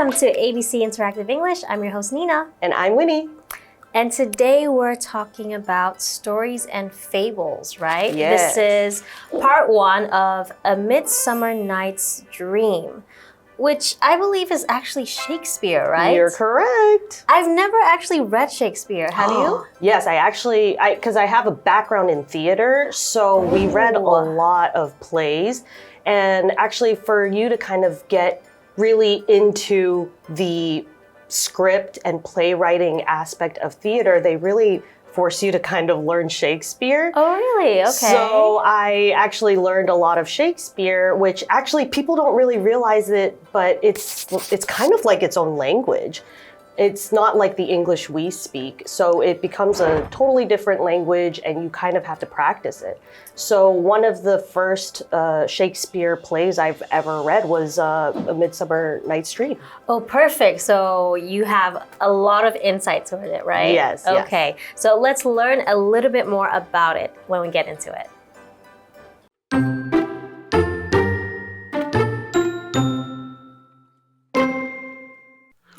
Welcome to ABC Interactive English. I'm your host, Nina. And I'm Winnie. And today we're talking about stories and fables, right? Yes. This is part one of A Midsummer Night's Dream, which I believe is actually Shakespeare, right? You're correct. I've never actually read Shakespeare. Have you? Yes, because I have a background in theater, so we read a lot of plays. And actually for you to kind of get really into the script and playwriting aspect of theater, they really force you to kind of learn Shakespeare. Oh, really? Okay. So I actually learned a lot of Shakespeare, which actually people don't really realize it, but it's kind of like its own language. It's not like the English we speak, so it becomes a totally different language and you kind of have to practice it. So one of the first Shakespeare plays I've ever read was A Midsummer Night's Dream. Oh, perfect. So you have a lot of insight toward it, right? Yes. Okay. Yes. So let's learn a little bit more about it when we get into it.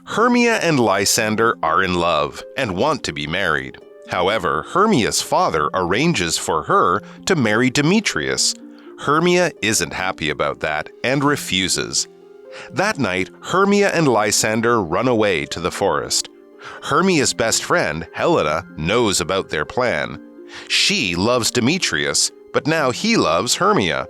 Hermia and Lysander are in love and want to be married. However, Hermia's father arranges for her to marry Demetrius. Hermia isn't happy about that and refuses. That night, Hermia and Lysander run away to the forest. Hermia's best friend, Helena, knows about their plan. She loves Demetrius, but now he loves Hermia.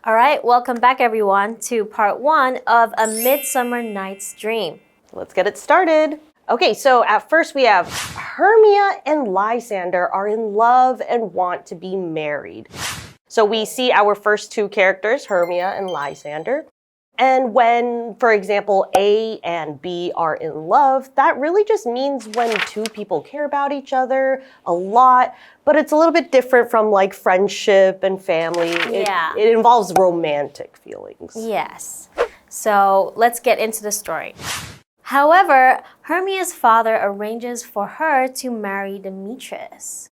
All right, welcome back everyone to part one of A Midsummer Night's Dream. Let's get it started. Okay, so at first we have Hermia and Lysander are in love and want to be married. So we see our first two characters, Hermia and Lysander. And when, for example, A and B are in love, that really just means when two people care about each other a lot, but it's a little bit different from like friendship and family. Yeah. It involves romantic feelings. Yes. So let's get into the story. However, Hermia's father arranges for her to marry Demetrius.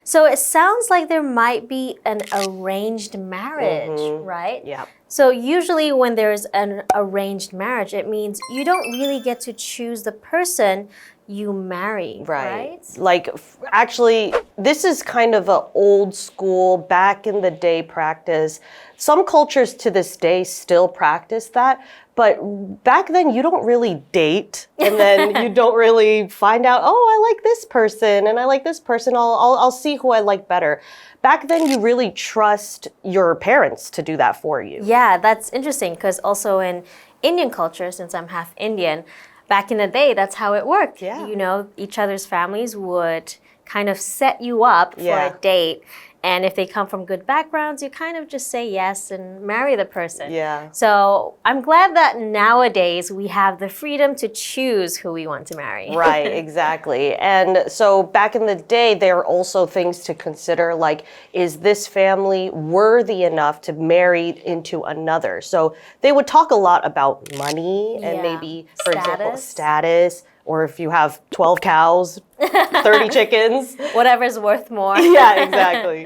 So it sounds like there might be an arranged marriage, right? Yeah. So usually when there's an arranged marriage, it means you don't really get to choose the person you marry, right? Like, actually, this is kind of an old school, back in the day practice. Some cultures to this day still practice that, but back then you don't really date, and then you don't really find out, oh, I like this person, and I like this person, I'll see who I like better. Back then you really trust your parents to do that for you. Yeah, that's interesting, because also in Indian culture, since I'm half Indian, back in the day, that's how it worked. Yeah. You know, each other's families would kind of set you up for a date. And if they come from good backgrounds, you kind of just say yes and marry the person. Yeah. So I'm glad that nowadays we have the freedom to choose who we want to marry. Right, exactly. And so back in the day, there are also things to consider, like, is this family worthy enough to marry into another? So they would talk a lot about money and maybe, for example, status. Or if you have 12 cows, 30 chickens. Whatever's worth more. Yeah, exactly.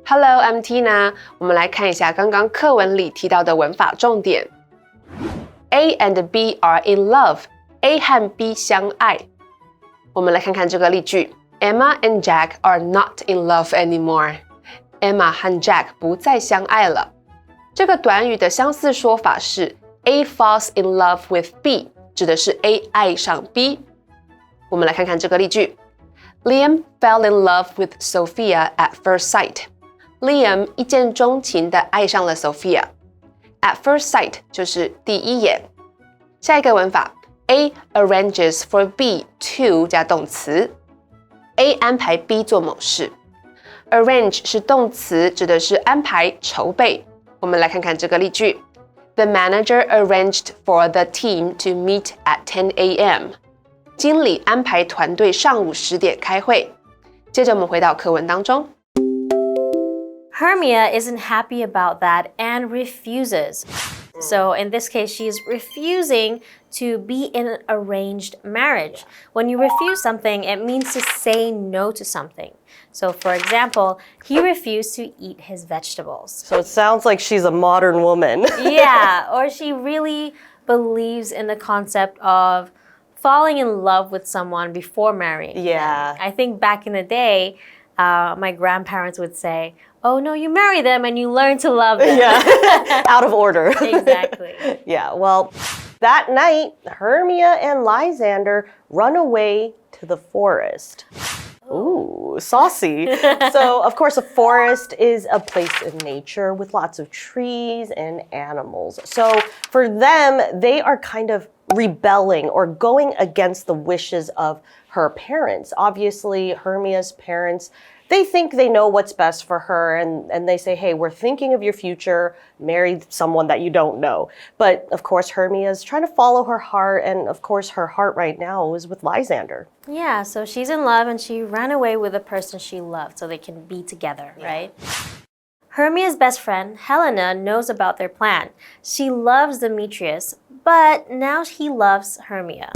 Hello, I'm Tina. 我们来看一下刚刚课文里提到的文法重点。A and B are in love. A 和 B 相爱。我们来看看这个例句。Emma and Jack are not in love anymore. Emma 和 Jack 不再相爱了。这个短语的相似说法是 A falls in love with B。指的是 A 爱上 B。我们来看看这个例句。Liam fell in love with Sophia at first sight. Liam 一见钟情地爱上了 Sophia. At first sight 就是第一眼。下一个文法 A arranges for B to 加动词。A 安排 B 做某事。Arrange 是动词，指的是安排、筹备。我们来看看这个例句。The manager arranged for the team to meet at 10 a.m. 经理安排团队上午10点开会。接着我们回到课文当中。Hermia isn't happy about that and refuses. So in this case, she's refusing to be in an arranged marriage. When you refuse something, it means to say no to something. So for example, he refused to eat his vegetables. So it sounds like she's a modern woman. Yeah, or she really believes in the concept of falling in love with someone before marrying. Yeah. I think back in the day, my grandparents would say, oh no, you marry them and you learn to love them. Yeah, out of order. Exactly. Yeah, well, that night, Hermia and Lysander run away to the forest. Ooh, saucy. So, of course, a forest is a place in nature with lots of trees and animals. So, for them, they are kind of rebelling or going against the wishes of her parents. Obviously, Hermia's parents, they think they know what's best for her and they say, hey, we're thinking of your future, marry someone that you don't know. But of course, Hermia is trying to follow her heart, and of course, her heart right now is with Lysander. Yeah, so she's in love and she ran away with the person she loved so they can be together, right? Hermia's best friend, Helena, knows about their plan. She loves Demetrius, but now he loves Hermia.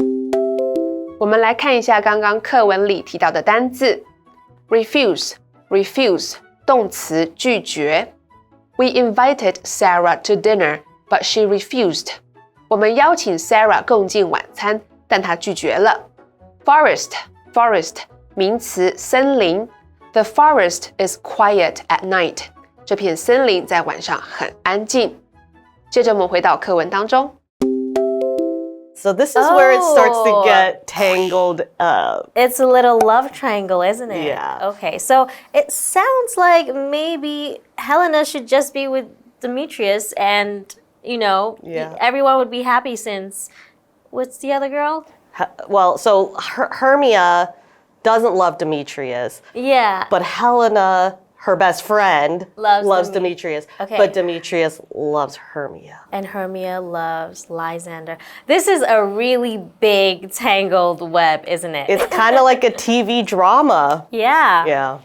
我们来看一下刚刚课文里提到的单字 refuse 动词拒绝 We invited Sarah to dinner, but she refused. 我们邀请 Sarah 共进晚餐，但她拒绝了。Forest 名词森林 The forest is quiet at night. 这片森林在晚上很安静。接着我们回到课文当中。So this is where it starts to get tangled up. It's a little love triangle, isn't it? Yeah. Okay, so it sounds like maybe Helena should just be with Demetrius and, everyone would be happy since, what's the other girl? Well, so Hermia doesn't love Demetrius. Yeah. But Helena, her best friend, loves Demetrius. Okay. But Demetrius loves Hermia. And Hermia loves Lysander. This is a really big tangled web, isn't it? It's kind of like a TV drama. Yeah. Yeah.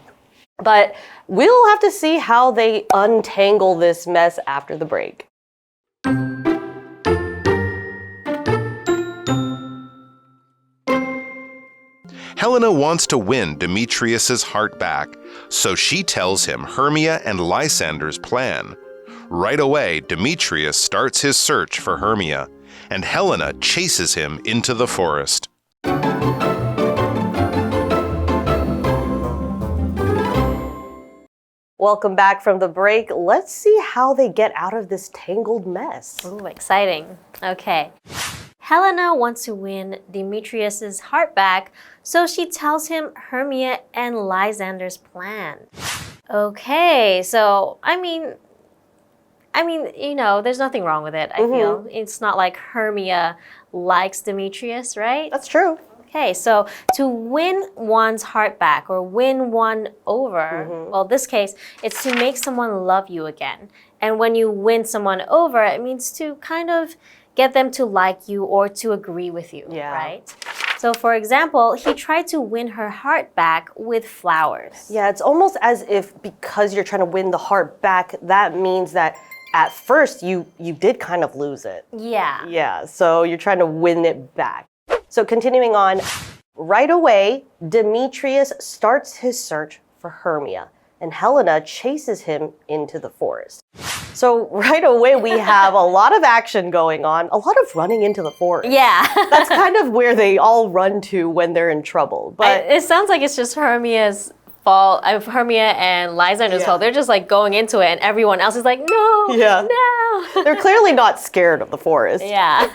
But we'll have to see how they untangle this mess after the break. Helena wants to win Demetrius's heart back, so she tells him Hermia and Lysander's plan. Right away, Demetrius starts his search for Hermia, and Helena chases him into the forest. Welcome back from the break. Let's see how they get out of this tangled mess. Ooh, exciting. Okay. Helena wants to win Demetrius's heart back, so she tells him Hermia and Lysander's plan. Okay, so I mean, there's nothing wrong with it, I feel. It's not like Hermia likes Demetrius, right? That's true. Okay, so to win one's heart back or win one over, well, this case, it's to make someone love you again. And when you win someone over, it means to kind of get them to like you or to agree with you, right? So for example, he tried to win her heart back with flowers. Yeah, it's almost as if because you're trying to win the heart back, that means that at first you did kind of lose it. Yeah. Yeah, so you're trying to win it back. So continuing on, right away, Demetrius starts his search for Hermia, and Helena chases him into the forest. So right away, we have a lot of action going on, a lot of running into the forest. Yeah. That's kind of where they all run to when they're in trouble. But it sounds like it's just Hermia's fault, Hermia and Lysander's fault. They're just like going into it and everyone else is like, no, no. They're clearly not scared of the forest. Yeah.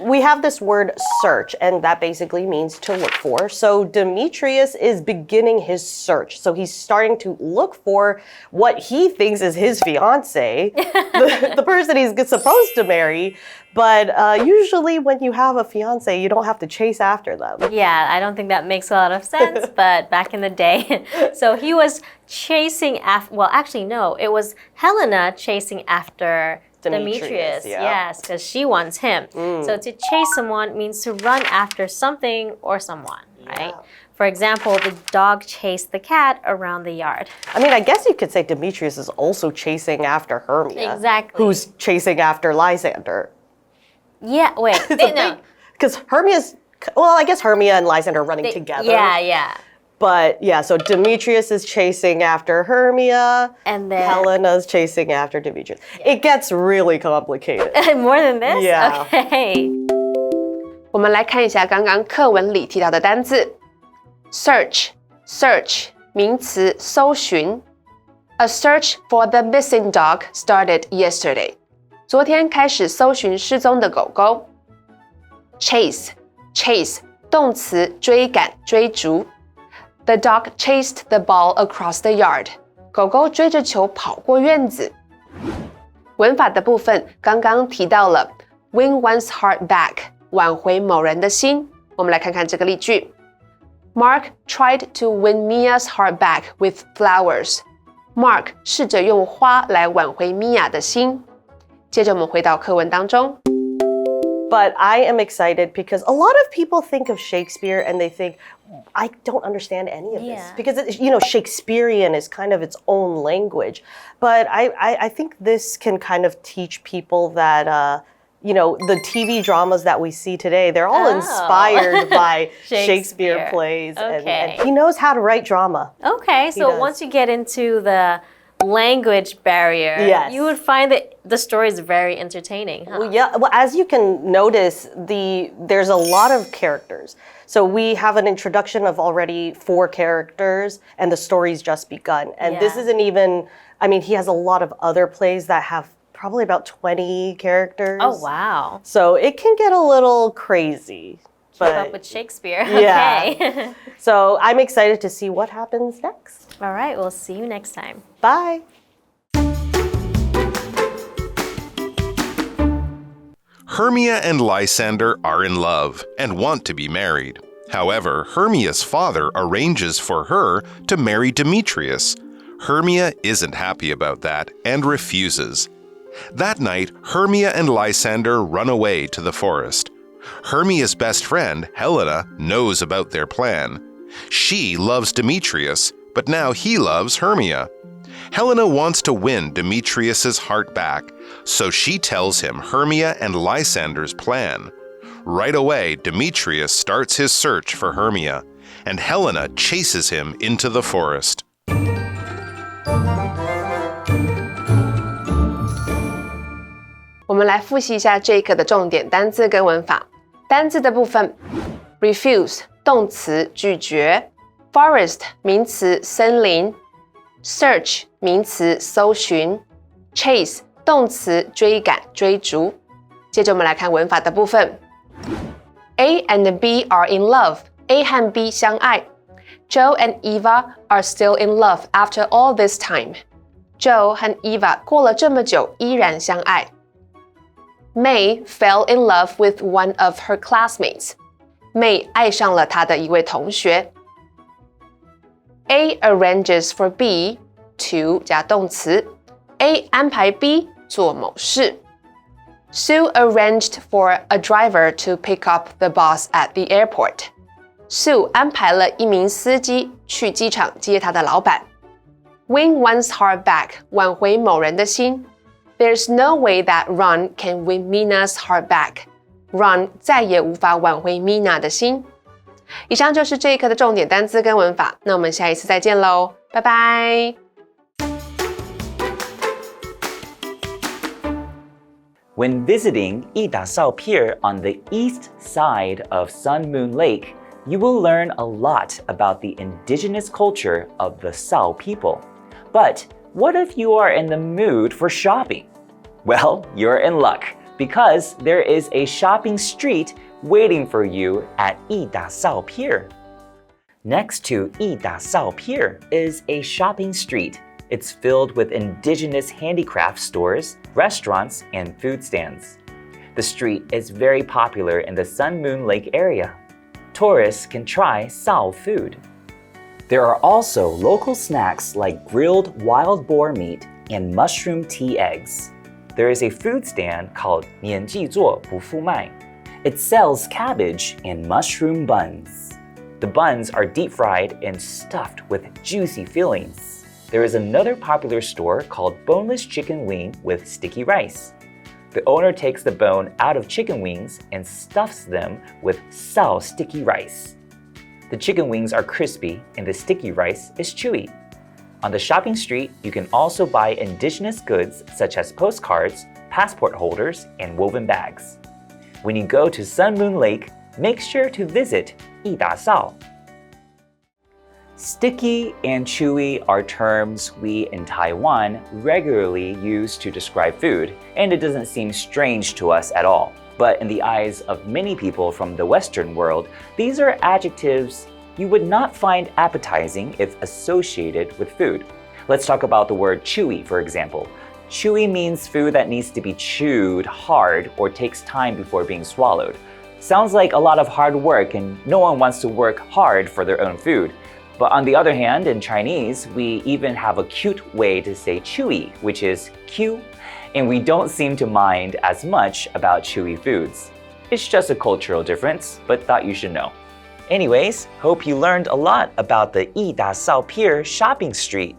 We have this word search, and that basically means to look for. So Demetrius is beginning his search. So he's starting to look for what he thinks is his fiance, the person he's supposed to marry. But usually when you have a fiance, you don't have to chase after them. Yeah, I don't think that makes a lot of sense, but back in the day. So he was chasing after, well, actually, no, it was Helena chasing after Demetrius. Yes, because she wants him. So to chase someone means to run after something or someone, right? right? Yeah. For example, the dog chased the cat around the yard. I mean, I guess you could say Demetrius is also chasing after Hermia. Exactly. Who's chasing after Lysander. Yeah, wait. No. Because Hermia's, well, I guess Hermia and Lysander are running together. Yeah. But yeah, so Demetrius is chasing after Hermia. And then Helena's chasing after Demetrius. It gets really complicated. more than this? Yeah. Okay. 我们来看一下刚刚课文里提到的单字 search 名词搜寻 A search for the missing dog started yesterday. 昨天开始搜寻失踪的狗狗 chase 动词追赶追逐 The dog chased the ball across the yard. 狗狗追着球跑过院子。文法的部分刚刚提到了 win one's heart back 挽回某人的心。我们来看看这个例句 Mark tried to win Mia's heart back with flowers. Mark 试着用花来挽回米娅的心。接着我们回到课文当中。But I am excited because a lot of people think of Shakespeare and they think, I don't understand any of this. Yeah. Because, Shakespearean is kind of its own language. But I think this can kind of teach people that, the TV dramas that we see today, they're all inspired by Shakespeare plays. Okay. And he knows how to write drama. Okay, so does. once you get into the language barrier, Yes. you would find that the story is very entertaining, huh? Yeah, well, as you can notice, there's a lot of characters. So we have an introduction of already 4 characters, and the story's just begun. And this Yeah. isn't even, I mean, he has a lot of other plays that have probably about 20 characters. Oh, wow. So it can get a little crazy. Keep up with Shakespeare. Yeah. Okay. So I'm excited to see what happens next. All right, we'll see you next time. Bye. Hermia and Lysander are in love and want to be married. However, Hermia's father arranges for her to marry Demetrius. Hermia isn't happy about that and refuses. That night, Hermia and Lysander run away to the forest. Hermia's best friend, Helena, knows about their plan. She loves Demetrius, but now he loves Hermia. Helena wants to win Demetrius's heart back, so she tells him Hermia and Lysander's plan. Right away, Demetrius starts his search for Hermia, and Helena chases him into the forest. 我们来复习一下这一课的重点单字跟文法。单字的部分 refuse 动词拒绝 forest 名词森林 search 名词搜寻 chase 动词追赶追逐。接着我们来看文法的部分 A and B are in love. A 和 B 相爱 Joe and Eva are still in love after all this time. Joe 和 Eva 过了这么久依然相爱May fell in love with one of her classmates. May 爱上了她的一位同学。A arranges for B to 加动词 A 安排 B 做某事。Sue arranged for a driver to pick up the boss at the airport. Sue 安排了一名司机去机场接她的老板。Win one's heart back 挽回某人的心。There's no way that Ron can win Mina's heart back. Ron 再也无法挽回 Mina 的心。以上就是这一课的重点单词跟文法，那我们下一次再见喽，拜拜。When visiting Ita Thau Pier on the east side of Sun Moon Lake, you will learn a lot about the indigenous culture of the Thau people. But what if you are in the mood for shopping? Well, you're in luck because there is a shopping street waiting for you at Ita Thau Pier. Next to Ita Thau Pier is a shopping street. It's filled with indigenous handicraft stores, restaurants, and food stands. The street is very popular in the Sun Moon Lake area. Tourists can try Thau food. There are also local snacks like grilled wild boar meat and mushroom tea eggs. There is a food stand called 免记做不付卖. It sells cabbage and mushroom buns. The buns are deep fried and stuffed with juicy fillings. There is another popular store called boneless chicken wing with sticky rice. The owner takes the bone out of chicken wings and stuffs them with sao sticky rice. The chicken wings are crispy and the sticky rice is chewy. On the shopping street, you can also buy indigenous goods such as postcards, passport holders, and woven bags. When you go to Sun Moon Lake, make sure to visit Ita Thau. Sticky and chewy are terms we in Taiwan regularly use to describe food, and it doesn't seem strange to us at all. But in the eyes of many people from the Western world, these are adjectives you would not find appetizing if associated with food. Let's talk about the word chewy, for example. Chewy means food that needs to be chewed hard or takes time before being swallowed. Sounds like a lot of hard work, and no one wants to work hard for their own food. But on the other hand, in Chinese, we even have a cute way to say chewy, which is Q, and we don't seem to mind as much about chewy foods. It's just a cultural difference, but thought you should know. Anyways, hope you learned a lot about the Ita Thau Shopping Street.